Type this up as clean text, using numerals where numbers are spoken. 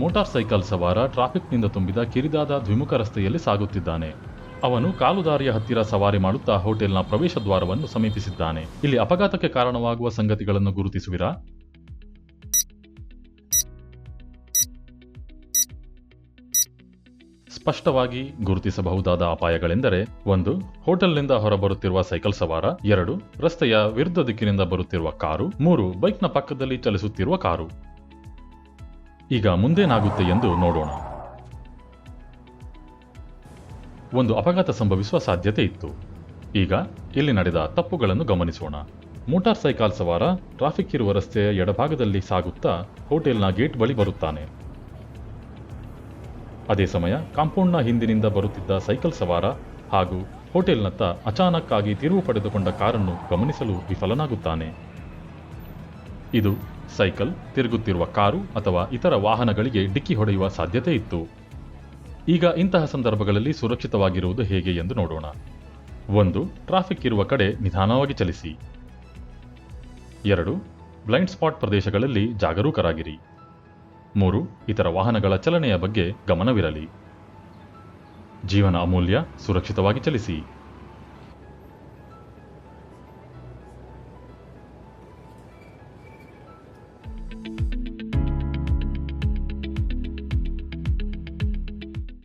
Motor cycle ಸವಾರ ಟ್ರಾಫಿಕ್ನಿಂದ ತುಂಬಿದ ಕಿರಿದಾದ ದ್ವಿಮುಖ ರಸ್ತೆಯಲ್ಲಿ ಸಾಗುತ್ತಿದ್ದಾನೆ. ಅವನು ಕಾಲುದಾರಿಯ ಹತ್ತಿರ ಸವಾರಿ ಮಾಡುತ್ತಾ ಹೋಟೆಲ್ನ ಪ್ರವೇಶ ದ್ವಾರವನ್ನು ಸಮೀಪಿಸಿದ್ದಾನೆ. ಇಲ್ಲಿ ಅಪಘಾತಕ್ಕೆ ಕಾರಣವಾಗುವ ಸಂಗತಿಗಳನ್ನು ಗುರುತಿಸುವಿರಾ? ಸ್ಪಷ್ಟವಾಗಿ ಗುರುತಿಸಬಹುದಾದ ಅಪಾಯಗಳೆಂದರೆ 1. ಹೋಟೆಲ್ನಿಂದ ಹೊರಬರುತ್ತಿರುವ ಸೈಕಲ್ ಸವಾರ. 2. ರಸ್ತೆಯ ವಿರುದ್ಧ ದಿಕ್ಕಿನಿಂದ ಬರುತ್ತಿರುವ ಕಾರು. 3. ಬೈಕ್ನ ಪಕ್ಕದಲ್ಲಿ ಚಲಿಸುತ್ತಿರುವ ಕಾರು. ಈಗ ಮುಂದೇನಾಗುತ್ತೆ ಎಂದು ನೋಡೋಣ. ಒಂದು ಅಪಘಾತ ಸಂಭವಿಸುವ ಸಾಧ್ಯತೆ ಇತ್ತು. ಈಗ ಇಲ್ಲಿ ನಡೆದ ತಪ್ಪುಗಳನ್ನು ಗಮನಿಸೋಣ. ಮೋಟಾರ್ ಸೈಕಲ್ ಸವಾರ ಟ್ರಾಫಿಕ್ ಇರುವ ರಸ್ತೆಯ ಎಡಭಾಗದಲ್ಲಿ ಸಾಗುತ್ತಾ ಹೋಟೆಲ್ನ ಗೇಟ್ ಬಳಿ ಬರುತ್ತಾನೆ. ಅದೇ ಸಮಯ ಕಾಂಪೌಂಡ್ನ ಹಿಂದಿನಿಂದ ಬರುತ್ತಿದ್ದ ಸೈಕಲ್ ಸವಾರ ಹಾಗೂ ಹೋಟೆಲ್ನತ್ತ ಅಚಾನಕ್ ಆಗಿ ತಿರುವು ಪಡೆದುಕೊಂಡ ಕಾರನ್ನು ಗಮನಿಸಲು ವಿಫಲನಾಗುತ್ತಾನೆ. ಇದು ಸೈಕಲ್ ತಿರುಗುತ್ತಿರುವ ಕಾರು ಅಥವಾ ಇತರ ವಾಹನಗಳಿಗೆ ಡಿಕ್ಕಿ ಹೊಡೆಯುವ ಸಾಧ್ಯತೆ ಇತ್ತು. ಈಗ ಇಂತಹ ಸಂದರ್ಭಗಳಲ್ಲಿ ಸುರಕ್ಷಿತವಾಗಿರುವುದು ಹೇಗೆ ಎಂದು ನೋಡೋಣ. 1. ಟ್ರಾಫಿಕ್ ಇರುವ ಕಡೆ ನಿಧಾನವಾಗಿ ಚಲಿಸಿ. 2. ಬ್ಲೈಂಡ್ ಸ್ಪಾಟ್ ಪ್ರದೇಶಗಳಲ್ಲಿ ಜಾಗರೂಕರಾಗಿರಿ. 3. ಇತರ ವಾಹನಗಳ ಚಲನೆಯ ಬಗ್ಗೆ ಗಮನವಿರಲಿ. ಜೀವನ ಅಮೂಲ್ಯ, ಸುರಕ್ಷಿತವಾಗಿ ಚಲಿಸಿ.